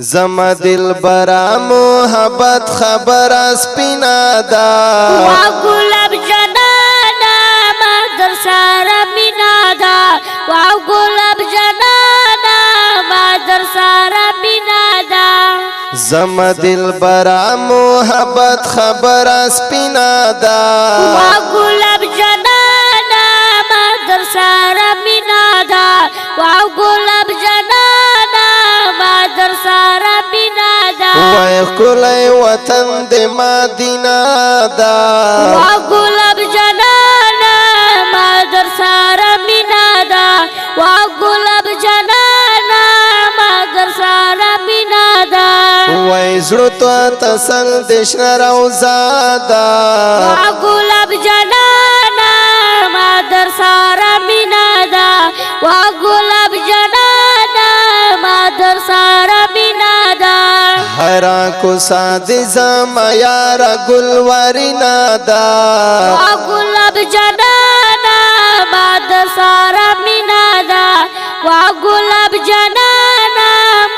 زما دل برا محبت خبر سپینا دا وا گلاب جنانا مادر سارا مینا دا وا گلاب جنانا مادر سارا مینا دا زما دل برا محبت خبر سپینا دا وا گلاب جنانا مادر سارا مینا دا وا گلاب جنانا مادر سارا مینا دا وای کلی وطن د مدینہ دا وا گلاب جنانا مادر سارا مینا دا وا گلاب جنانا مادر سارا مینا دا وای زړه تو تسل دشنا روزا دا وا گلاب جنانا مادر سارا مینا دا وا گلاب جنانا مادر سارا مینا دا هرا کو ساد زما یار گلورینا دا وا گلاب جنانا مادر سارا مینا دا وا گلاب جنانا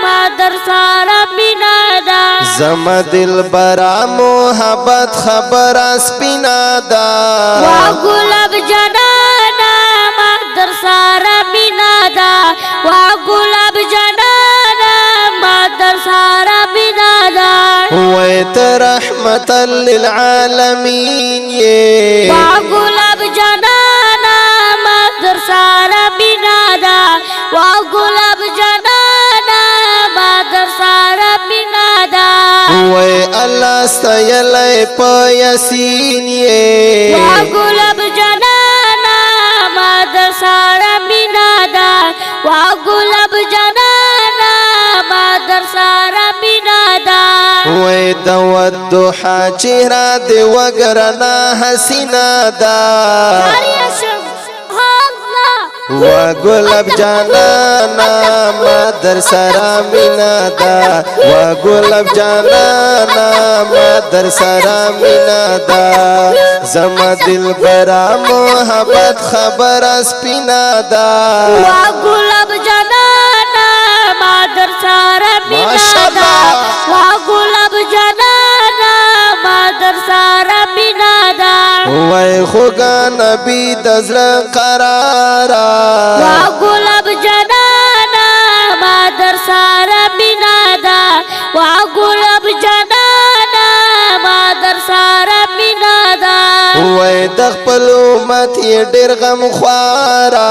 مادر سارا مینا دا زما دل برا محبت خبر سپینا دا وا گلاب جنانا مادر سارا مینا دا وا گلاب جنانا مادر سارا مینا دا ویت رحمت للعالمین یہ وا گلاب جنانا مادر سارا مینا دا وا گلاب جنانا مادر سارا مینا دا وی اللہ سیلی پیسین یہ وا گلاب جنانا مادر سارا مینا دا وا گلاب جنانا مادر سارا مینا دا وی دوت دوحا چہرہ دے وگرنا حسینہ دا و گلاب جانانا مادر سارا مینا دا و گلاب جانانا مادر سارا مینا دا زما دل برا محبت خبر سپینا دا وا گلاب جنانا مادر سارا مینا دا وا گلاب جنانا مادر سارا مینا دا وای خوگا نبی دزل قرارا وا گلاب جنانا مادر سارا مینا دا وا گلاب جنانا مادر سارا مینا دا وای دخپل امت یہ ډیر غم خوارا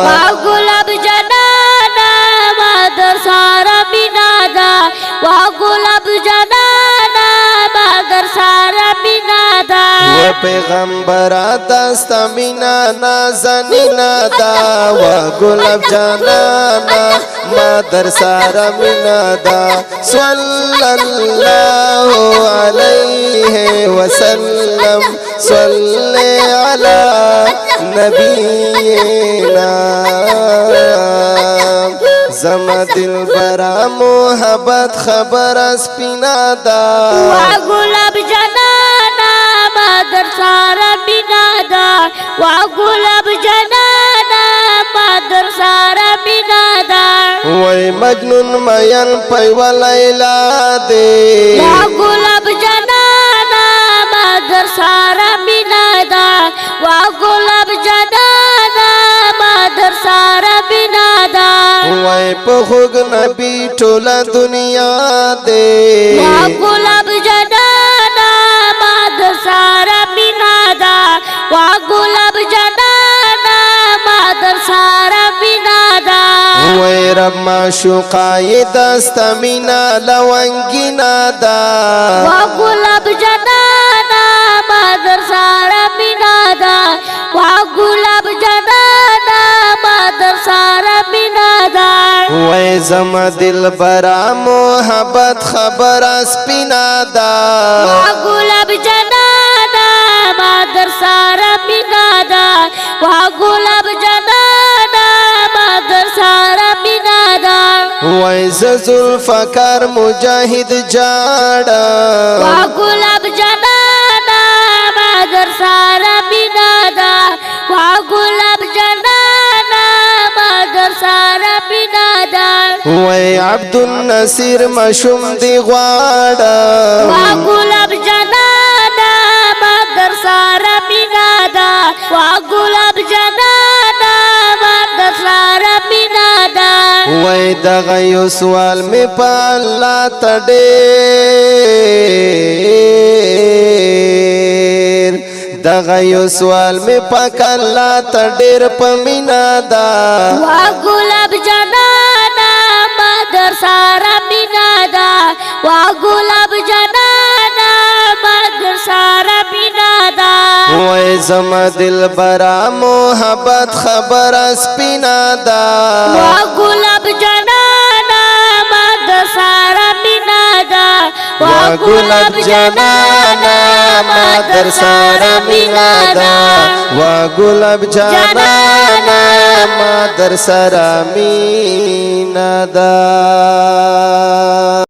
وا گلاب جنانا مادر سارا مینا دا وا گلاب جنانا مادر سارا مینا دا و پیغمبر داستا مینا نازنینا دا و گلاب جانانا مادر سارا مینا دا صلی اللہ علیہ وسلم صلی علی نبینا زما دل برا محبت خبر سپینا دا وا گلاب جنانا مادر سارا مینا دا وا گلاب جنانا مادر سارا مینا دا وای مجنون مین پیوا لیلا دے وا گلاب جنانا مادر سارا مینا دا وا گلاب جنانا مادر سارا مینا دا وای په خوګ نبی ټوله دنیا دے وا گلاب جنانا مادر سارا مینا دا وا گلاب جنانا مادر سارا مینا دا وای رب معشوقای دستا مینا لونگینا دا وا گلاب جنانا مادر سارا مینا دا وا گلاب جنانا مادر سارا مینا دا وای زما دل برا محبت خبر سپینا دا وا گلاب جنانا مادر سارا مینا دا وا گلاب جنانا مادر سارا مینا دا وای زلفقار مجاهد جاڑا وا گلاب جنانا مادر سارا مینا دا وا گلاب جنانا مادر سارا مینا دا وای عبد النصیر مشوم دی غواړم وا ګلاب جانانا ما در سره مینا ده وا ګلاب جانانا ما در سره مینا ده وای دغه یو سوال می په الله تډیر دغه یو سوال می پاک الله تډیر په مینا ده وا ګلاب جانانا ما در سره مینا ده وا ګلاب جانانا ما در سره مینا ده وای زما دلبرا محبت خبر سپینا ده وا ګلاب جانانا ما در سره مینا ده وا ګلاب جانانا ما در سره مینا ده وا ګلاب جانانا ما در سره مینا ده